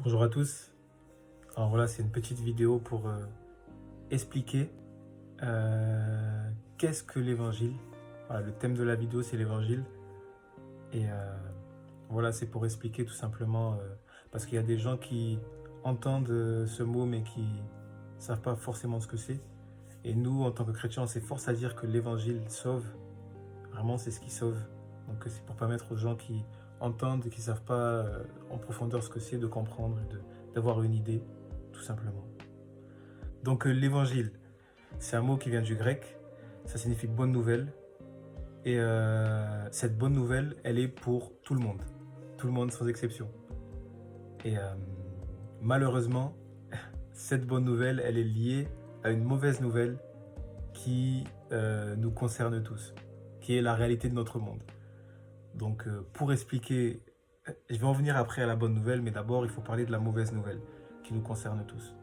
Bonjour à tous. Alors voilà, c'est une petite vidéo pour expliquer qu'est-ce que l'évangile. Voilà, le thème de la vidéo, c'est l'évangile. Et voilà, c'est pour expliquer tout simplement, parce qu'il y a des gens qui entendent ce mot, mais qui ne savent pas forcément ce que c'est. Et nous, en tant que chrétiens, on s'efforce à dire que l'évangile sauve. Vraiment, c'est ce qui sauve. Donc c'est pour permettre aux gens qui entendent et qui ne savent pas en profondeur ce que c'est, de comprendre et d'avoir une idée, tout simplement. Donc l'évangile, c'est un mot qui vient du grec, ça signifie bonne nouvelle. Et cette bonne nouvelle, elle est pour tout le monde sans exception. Et malheureusement, cette bonne nouvelle, elle est liée à une mauvaise nouvelle qui nous concerne tous, qui est la réalité de notre monde. Donc pour expliquer, je vais en venir après à la bonne nouvelle, mais d'abord il faut parler de la mauvaise nouvelle qui nous concerne tous.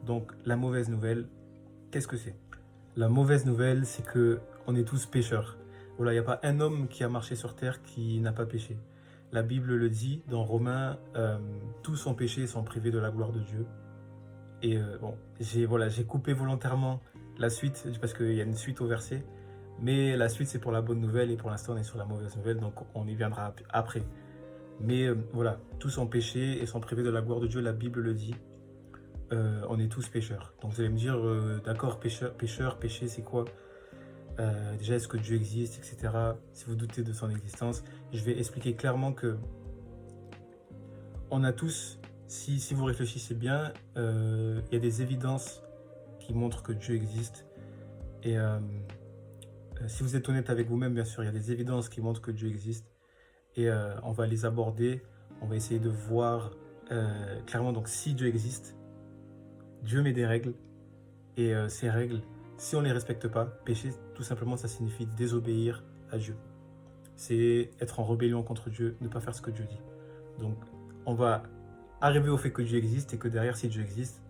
Donc la mauvaise nouvelle, qu'est-ce que c'est? La mauvaise nouvelle, c'est que on est tous pécheurs. Voilà, il n'y a pas un homme qui a marché sur terre qui n'a pas péché. La Bible le dit dans Romains, tous ont péché et sont privés de la gloire de Dieu. Et bon, j'ai coupé volontairement la suite parce qu'il y a une suite au verset. Mais la suite, c'est pour la bonne nouvelle et pour l'instant, on est sur la mauvaise nouvelle, donc on y viendra après. Mais voilà, tous ont péché et sont privés de la gloire de Dieu, la Bible le dit. On est tous pécheurs. Donc vous allez me dire, d'accord, péché, c'est quoi? Déjà, est-ce que Dieu existe, etc. Si vous doutez de son existence, je vais expliquer clairement que on a tous, si vous réfléchissez bien, il y a des évidences qui montrent que Dieu existe. Et si vous êtes honnête avec vous-même, bien sûr, il y a des évidences qui montrent que Dieu existe. Et on va les aborder, on va essayer de voir clairement, donc si Dieu existe, Dieu met des règles, et ces règles, si on ne les respecte pas, pécher, tout simplement, ça signifie désobéir à Dieu. C'est être en rébellion contre Dieu, ne pas faire ce que Dieu dit. Donc, on va arriver au fait que Dieu existe et que derrière, si Dieu existe,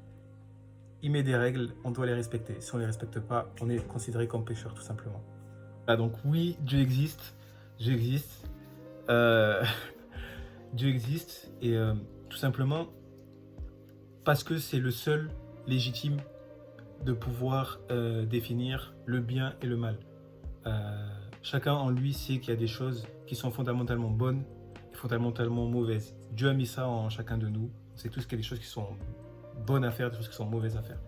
il met des règles, on doit les respecter. Si on ne les respecte pas, on est considéré comme pécheur, tout simplement. Ah, donc oui, Dieu existe, Dieu existe. Dieu existe, et tout simplement parce que c'est le seul légitime de pouvoir définir le bien et le mal. Chacun en lui sait qu'il y a des choses qui sont fondamentalement bonnes et fondamentalement mauvaises. Dieu a mis ça en chacun de nous. On sait tous qu'il y a des choses qui sont bonnes à faire, des choses qui sont mauvaises à faire.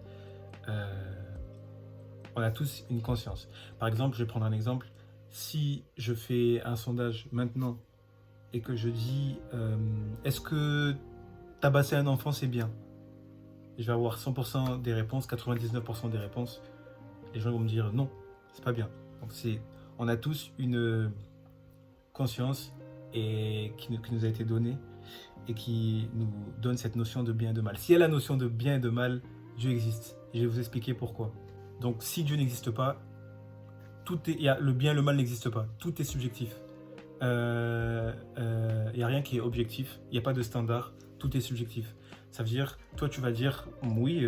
On a tous une conscience. Par exemple, je vais prendre un exemple. Si je fais un sondage maintenant et que je dis est-ce que tabasser un enfant c'est bien? Je vais avoir 100% des réponses, 99% des réponses. Les gens vont me dire non, c'est pas bien. Donc on a tous une conscience qui nous a été donnée et qui nous donne cette notion de bien et de mal. S'il y a la notion de bien et de mal, Dieu existe. Et je vais vous expliquer pourquoi. Donc si Dieu n'existe pas, le bien et le mal n'existent pas. Tout est subjectif. Il n'y a rien qui est objectif. Il n'y a pas de standard. Tout est subjectif. Ça veut dire, toi tu vas dire, oui,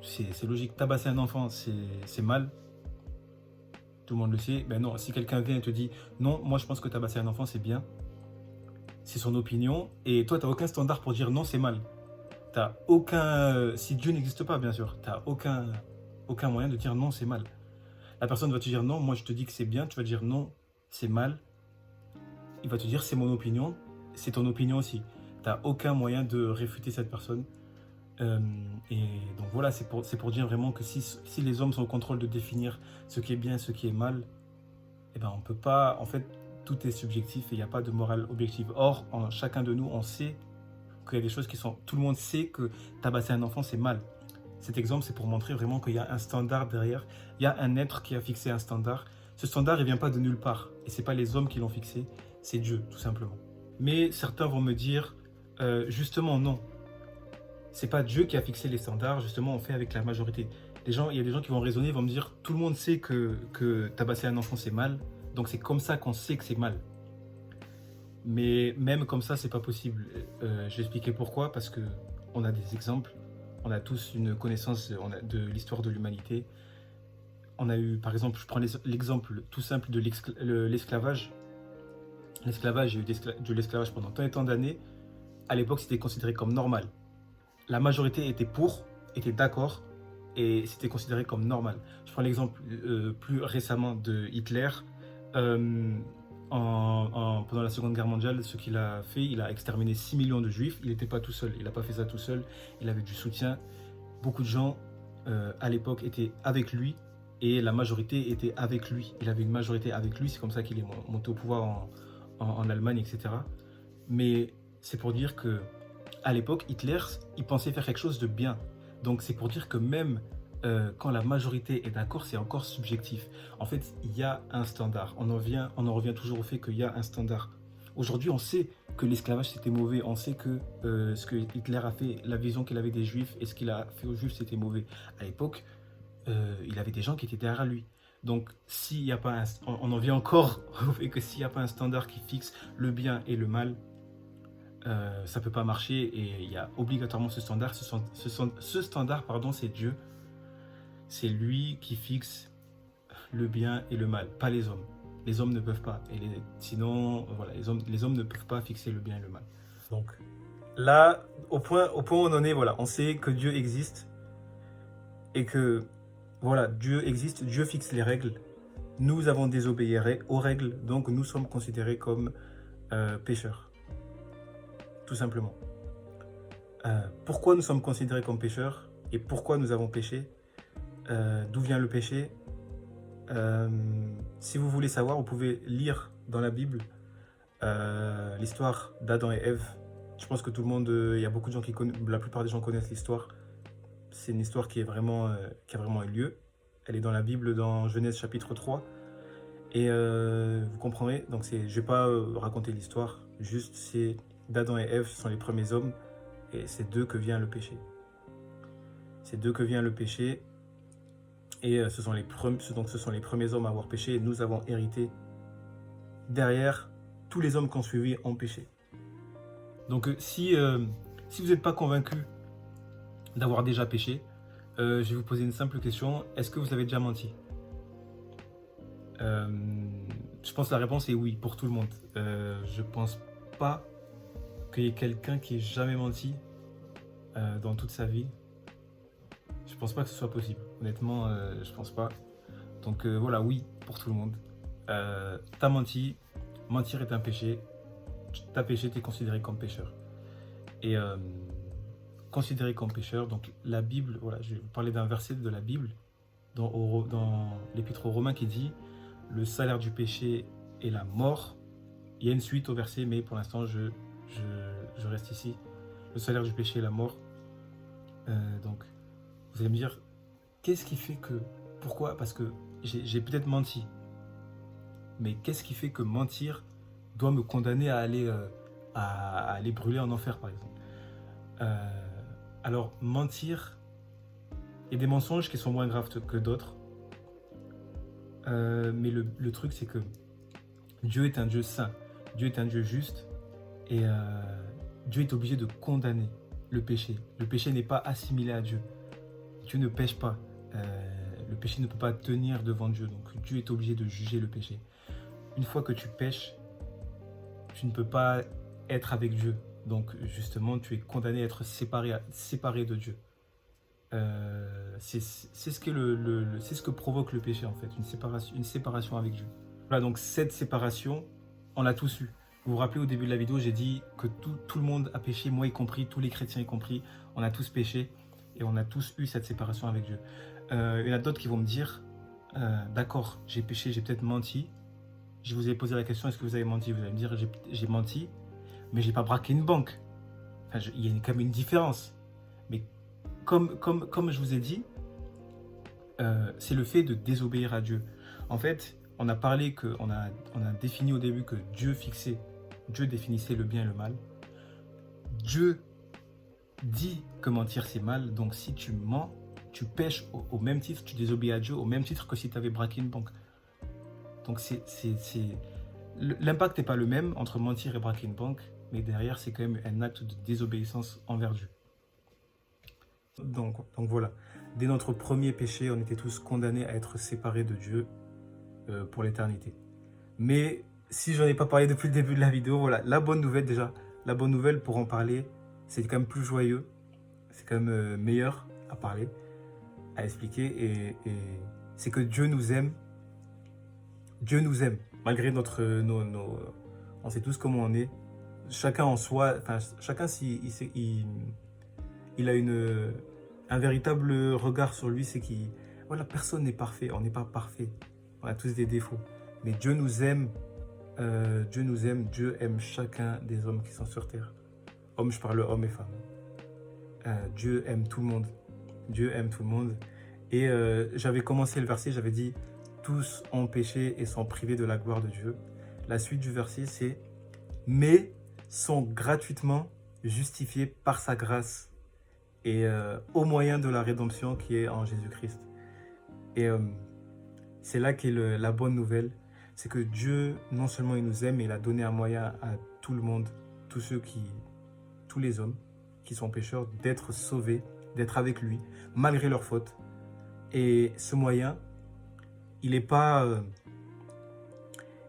c'est logique, tabasser un enfant, c'est mal. Tout le monde le sait. Ben non, si quelqu'un vient et te dit, non, moi je pense que tabasser un enfant c'est bien, c'est son opinion, et toi tu n'as aucun standard pour dire non, c'est mal. T'as aucun, si Dieu n'existe pas, bien sûr, tu n'as aucun moyen de dire non, c'est mal. La personne va te dire non, moi je te dis que c'est bien, tu vas dire non, c'est mal. Il va te dire c'est mon opinion, c'est ton opinion aussi. Tu n'as aucun moyen de réfuter cette personne. Et donc voilà, c'est pour dire vraiment que si les hommes sont au contrôle de définir ce qui est bien et ce qui est mal, eh ben on peut pas, en fait, tout est subjectif et il n'y a pas de morale objective. Or, chacun de nous, on sait qu'il y a des choses qui sont... Tout le monde sait que tabasser un enfant, c'est mal. Cet exemple, c'est pour montrer vraiment qu'il y a un standard derrière. Il y a un être qui a fixé un standard. Ce standard, il ne vient pas de nulle part. Et ce n'est pas les hommes qui l'ont fixé, c'est Dieu, tout simplement. Mais certains vont me dire, justement, non. C'est pas Dieu qui a fixé les standards, justement, on fait avec la majorité. Il y a des gens qui vont raisonner, vont me dire, tout le monde sait que tabasser un enfant, c'est mal. Donc c'est comme ça qu'on sait que c'est mal. Mais même comme ça, c'est pas possible. Je vais expliquer pourquoi, parce qu'on a des exemples. On a tous une connaissance de l'histoire de l'humanité. On a eu, par exemple, je prends l'exemple tout simple de l'esclavage. L'esclavage, il y a eu de l'esclavage pendant tant et tant d'années. à l'époque, c'était considéré comme normal. La majorité était pour, était d'accord, et c'était considéré comme normal. Je prends l'exemple plus récemment de Hitler. Euh, Pendant la Seconde Guerre mondiale, ce qu'il a fait, il a exterminé 6 millions de juifs. Il n'était pas tout seul, il n'a pas fait ça tout seul, il avait du soutien. Beaucoup de gens à l'époque étaient avec lui et la majorité était avec lui. Il avait une majorité avec lui, c'est comme ça qu'il est monté au pouvoir en Allemagne, etc. Mais c'est pour dire que à l'époque, Hitler, il pensait faire quelque chose de bien. Donc c'est pour dire que même quand la majorité est d'accord, c'est encore subjectif. En fait, il y a un standard. On en revient toujours au fait qu'il y a un standard. Aujourd'hui, on sait que l'esclavage c'était mauvais. On sait que ce que Hitler a fait, la vision qu'il avait des Juifs et ce qu'il a fait aux Juifs, c'était mauvais. À l'époque, il avait des gens qui étaient derrière lui. Donc, s'il n'y a pas on en vient encore au fait que s'il n'y a pas un standard qui fixe le bien et le mal, ça ne peut pas marcher et il y a obligatoirement ce standard. Ce standard, pardon, c'est Dieu. C'est lui qui fixe le bien et le mal, pas les hommes. Les hommes ne peuvent pas. Sinon, voilà, les hommes ne peuvent pas fixer le bien et le mal. Donc là, au point où on en est, voilà, on sait que Dieu existe et que voilà, Dieu existe, Dieu fixe les règles. Nous avons désobéi aux règles, donc nous sommes considérés comme pécheurs. Tout simplement. Pourquoi nous sommes considérés comme pécheurs et pourquoi nous avons péché, d'où vient le péché. Si vous voulez savoir, vous pouvez lire dans la Bible l'histoire d'Adam et Ève. Je pense que tout le monde, il y a beaucoup de gens qui connaissent, la plupart des gens connaissent l'histoire. C'est une histoire qui a vraiment eu lieu. Elle est dans la Bible, dans Genèse chapitre 3. Et vous comprendrez, donc je ne vais pas raconter l'histoire, juste c'est d'Adam et Ève, ce sont les premiers hommes, et c'est d'eux que vient le péché. C'est d'eux que vient le péché, et ce sont les premiers hommes à avoir péché, et nous avons hérité. Derrière, tous les hommes qui ont suivi ont péché. Donc si vous n'êtes pas convaincu d'avoir déjà péché, je vais vous poser une simple question, est-ce que vous avez déjà menti ? Je pense que la réponse est oui pour tout le monde. Je pense pas qu'il y ait quelqu'un qui ait jamais menti dans toute sa vie. Je pense pas que ce soit possible. Honnêtement, je pense pas. Donc voilà, oui pour tout le monde. T'as menti, mentir est un péché. T'as péché, t'es considéré comme pécheur. Et considéré comme pécheur, donc la Bible, voilà, je vais vous parler d'un verset de la Bible dans l'Épître aux Romains qui dit: le salaire du péché est la mort. Il y a une suite au verset, mais pour l'instant, je reste ici. Le salaire du péché est la mort. Donc, vous allez me dire, qu'est-ce qui fait que... Pourquoi ? Parce que j'ai peut-être menti. Mais qu'est-ce qui fait que mentir doit me condamner à aller brûler en enfer, par exemple ? Alors, mentir, il y a des mensonges qui sont moins graves que d'autres. Mais le truc, c'est que Dieu est un Dieu saint, Dieu est un Dieu juste, et Dieu est obligé de condamner le péché. Le péché n'est pas assimilé à Dieu. Dieu ne pêche pas. Le péché ne peut pas tenir devant Dieu, donc Dieu est obligé de juger le péché. Une fois que tu pêches, tu ne peux pas être avec Dieu. Donc justement, tu es condamné à être séparé de Dieu. C'est ce que provoque le péché en fait, une séparation avec Dieu. Voilà, donc cette séparation, on l'a tous eu. Vous vous rappelez au début de la vidéo, j'ai dit que tout le monde a péché, moi y compris, tous les chrétiens y compris, on a tous péché et on a tous eu cette séparation avec Dieu. Il y en a d'autres qui vont me dire, d'accord, j'ai péché, j'ai peut-être menti. Je vous ai posé la question, est-ce que vous avez menti? Vous allez me dire, j'ai menti, mais j'ai pas braqué une banque. Enfin, il y a quand même une différence. Mais comme je vous ai dit, c'est le fait de désobéir à Dieu. En fait, on a parlé on a défini au début que Dieu définissait le bien et le mal. Dieu dit que mentir c'est mal, donc si tu mens, tu pèches au même titre, tu désobéis à Dieu au même titre que si tu avais braqué une banque. Donc l'impact n'est pas le même entre mentir et braquer une banque, mais derrière c'est quand même un acte de désobéissance envers Dieu. Donc voilà, dès notre premier péché, on était tous condamnés à être séparés de Dieu pour l'éternité. Mais si j'en ai pas parlé depuis le début de la vidéo, voilà, la bonne nouvelle déjà, la bonne nouvelle pour en parler, c'est quand même plus joyeux, c'est quand même meilleur à parler, à expliquer. Et c'est que Dieu nous aime. Dieu nous aime, malgré on sait tous comment on est. Chacun en soi, enfin, chacun, il a un véritable regard sur lui, c'est qu'il, voilà, personne n'est parfait, on n'est pas parfait, on a tous des défauts. Mais Dieu nous aime, Dieu nous aime, Dieu aime chacun des hommes qui sont sur terre. Hommes, je parle hommes et femmes. Dieu aime tout le monde, Dieu aime tout le monde. Et j'avais commencé le verset, j'avais dit, tous ont péché et sont privés de la gloire de Dieu. La suite du verset, c'est « mais sont gratuitement justifiés par sa grâce et au moyen de la rédemption qui est en Jésus-Christ. » Et c'est là qu'est la bonne nouvelle, c'est que Dieu, non seulement il nous aime, mais il a donné un moyen à tout le monde, tous les hommes qui sont pécheurs, d'être sauvés, d'être avec lui, malgré leurs fautes. Et ce moyen, il n'est pas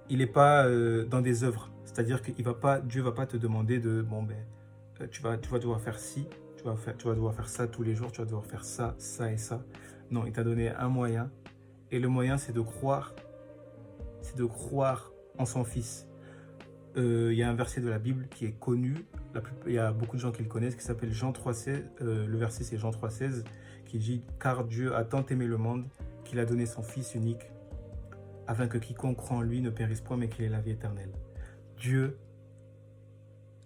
dans des œuvres. C'est-à-dire que Dieu ne va pas te demander de, bon ben, tu vas devoir faire ci, tu vas devoir faire ça tous les jours, tu vas devoir faire ça, ça et ça. Non, il t'a donné un moyen. Et le moyen, c'est de croire en son Fils. Il y a un verset de la Bible qui est connu, il y a beaucoup de gens qui le connaissent, qui s'appelle Jean 3,16. Le verset, c'est Jean 3,16, qui dit « Car Dieu a tant aimé le monde qu'il a donné son Fils unique, afin que quiconque croit en lui ne périsse point, mais qu'il ait la vie éternelle. » Dieu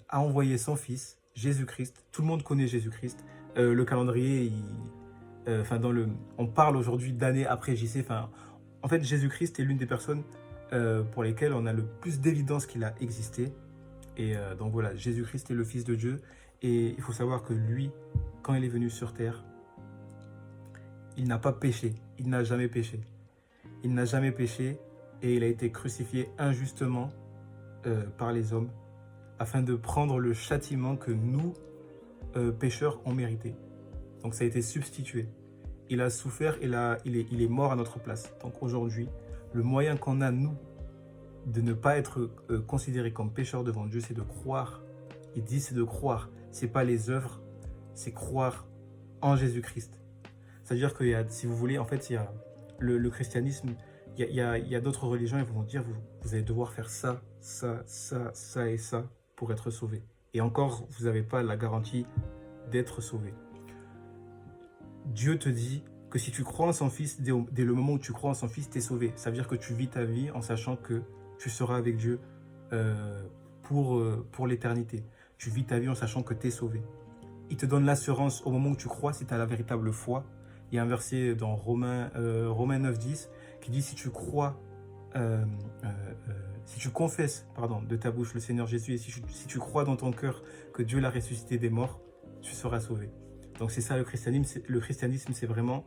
a envoyé son Fils, Jésus-Christ. Tout le monde connaît Jésus-Christ. Le calendrier, on parle aujourd'hui d'années après JC. En fait, Jésus-Christ est l'une des personnes pour lesquelles on a le plus d'évidence qu'il a existé. Et donc voilà, Jésus-Christ est le Fils de Dieu. Et il faut savoir que lui, quand il est venu sur terre, il n'a pas péché. Il n'a jamais péché. Il n'a jamais péché et il a été crucifié injustement par les hommes afin de prendre le châtiment que nous, pécheurs, ont mérité. Donc ça a été substitué. Il a souffert et il est mort à notre place. Donc aujourd'hui, le moyen qu'on a, nous, de ne pas être considérés comme pécheurs devant Dieu, c'est de croire. Il dit c'est de croire. C'est pas les œuvres, c'est croire en Jésus-Christ. C'est-à-dire que, si vous voulez, en fait, il y a le christianisme, il y a d'autres religions, ils vont dire, vous allez devoir faire ça, ça, ça, ça et ça pour être sauvé. Et encore, vous n'avez pas la garantie d'être sauvé. Dieu te dit que si tu crois en son Fils, dès le moment où tu crois en son Fils, tu es sauvé. Ça veut dire que tu vis ta vie en sachant que tu seras avec Dieu pour l'éternité. Tu vis ta vie en sachant que tu es sauvé. Il te donne l'assurance au moment où tu crois, si tu as la véritable foi. Il y a un verset dans Romains 9,10 qui dit si tu crois, si tu confesses de ta bouche le Seigneur Jésus et si tu crois dans ton cœur que Dieu l'a ressuscité des morts, tu seras sauvé. Donc c'est ça le christianisme. Le christianisme, c'est vraiment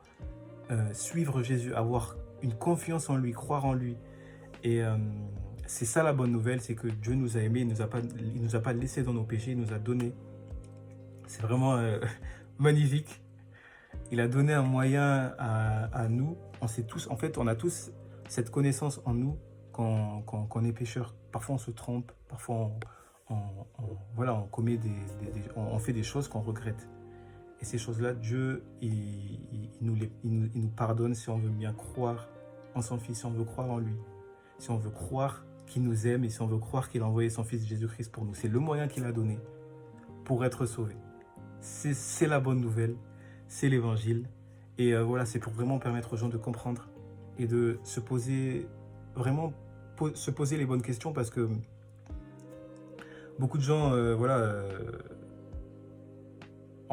suivre Jésus, avoir une confiance en lui, croire en lui. Et c'est ça la bonne nouvelle, c'est que Dieu nous a aimés, il ne nous a pas laissés dans nos péchés, il nous a donné. C'est vraiment magnifique. Il a donné un moyen à nous. On sait tous, en fait, on a tous cette connaissance en nous qu'on est pécheur. Parfois on se trompe, parfois on commet on fait des choses qu'on regrette. Et ces choses-là, Dieu, il nous pardonne si on veut bien croire en son Fils, si on veut croire en lui, si on veut croire qu'il nous aime et si on veut croire qu'il a envoyé son Fils Jésus-Christ pour nous. C'est le moyen qu'il a donné pour être sauvé. C'est la bonne nouvelle, c'est l'évangile. Et voilà, c'est pour vraiment permettre aux gens de comprendre et de se poser les bonnes questions, parce que beaucoup de gens,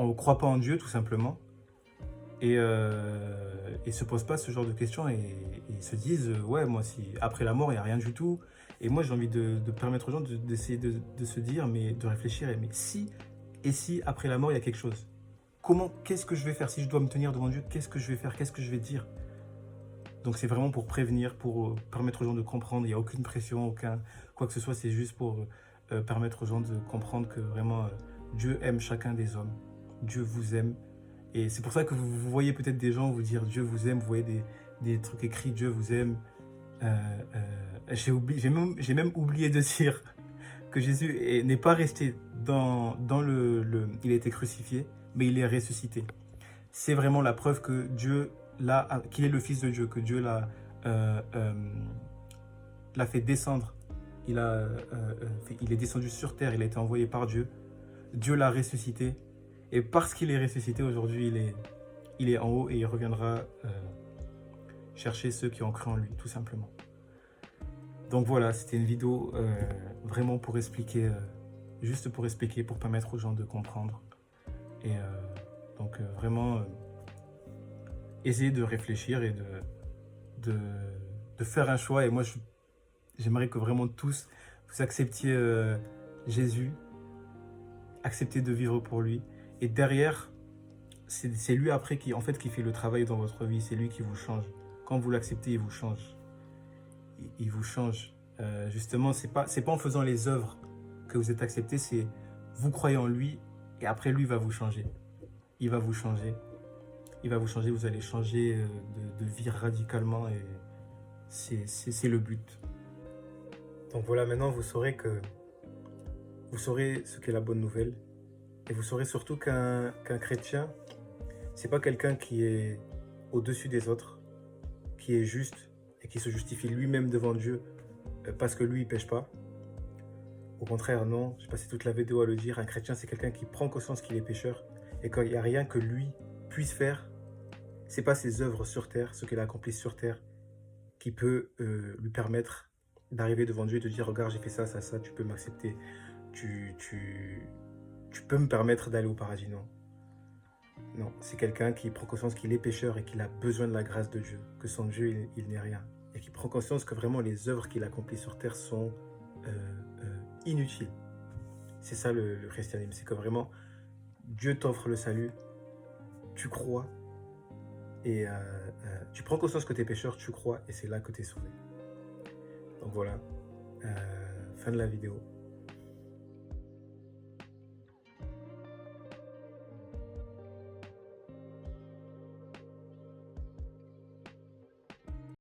on ne croit pas en Dieu tout simplement et ne se posent pas ce genre de questions et se disent ouais, moi, si après la mort il n'y a rien du tout. Et moi j'ai envie de permettre aux gens d'essayer de se dire, mais de réfléchir, mais si après la mort il y a quelque chose, qu'est-ce que je vais faire si je dois me tenir devant Dieu? Qu'est-ce que je vais faire? Qu'est-ce que je vais dire? Donc c'est vraiment pour prévenir, pour permettre aux gens de comprendre. Il n'y a aucune pression, quoi que ce soit, c'est juste pour permettre aux gens de comprendre que vraiment Dieu aime chacun des hommes. Dieu vous aime. Et c'est pour ça que vous voyez peut-être des gens vous dire Dieu vous aime, vous voyez des trucs écrits Dieu vous aime. J'ai même oublié de dire que Jésus n'est pas resté dans il a été crucifié, mais il est ressuscité. C'est vraiment la preuve que Dieu qu'il est le Fils de Dieu, que Dieu l'a fait descendre. Il est descendu sur terre, il a été envoyé par Dieu. Dieu l'a ressuscité. Et parce qu'il est ressuscité, aujourd'hui, il est en haut et il reviendra chercher ceux qui ont cru en lui, tout simplement. Donc voilà, c'était une vidéo vraiment pour expliquer, juste pour expliquer, pour permettre aux gens de comprendre. Et donc vraiment, essayer de réfléchir et de faire un choix. Et moi, j'aimerais que vraiment tous, vous acceptiez Jésus, acceptez de vivre pour lui. Et derrière, c'est lui après qui fait le travail dans votre vie, c'est lui qui vous change. Quand vous l'acceptez, il vous change. Il vous change. Justement, c'est pas en faisant les œuvres que vous êtes accepté, c'est vous croyez en lui et après lui va vous changer. Il va vous changer. Il va vous changer, vous allez changer de vie radicalement et c'est le but. Donc voilà, maintenant vous saurez ce qu'est la bonne nouvelle et vous saurez surtout qu'un chrétien, c'est pas quelqu'un qui est au-dessus des autres, qui est juste et qui se justifie lui-même devant Dieu parce que lui, il pêche pas. Au contraire, non, j'ai passé toute la vidéo à le dire, un chrétien, c'est quelqu'un qui prend conscience qu'il est pécheur et qu'il n'y a rien que lui puisse faire. C'est pas ses œuvres sur terre, ce qu'il a accompli sur terre, qui peut lui permettre d'arriver devant Dieu et de dire, regarde, j'ai fait ça, ça, ça, tu peux m'accepter, tu peux me permettre d'aller au paradis, non. Non, c'est quelqu'un qui prend conscience qu'il est pécheur et qu'il a besoin de la grâce de Dieu, que sans Dieu, il n'est rien. Et qui prend conscience que vraiment les œuvres qu'il accomplit sur terre sont inutiles. C'est ça le christianisme, c'est que vraiment, Dieu t'offre le salut, tu crois, et tu prends conscience que tu es pécheur, tu crois, et c'est là que tu es sauvé. Donc voilà, fin de la vidéo.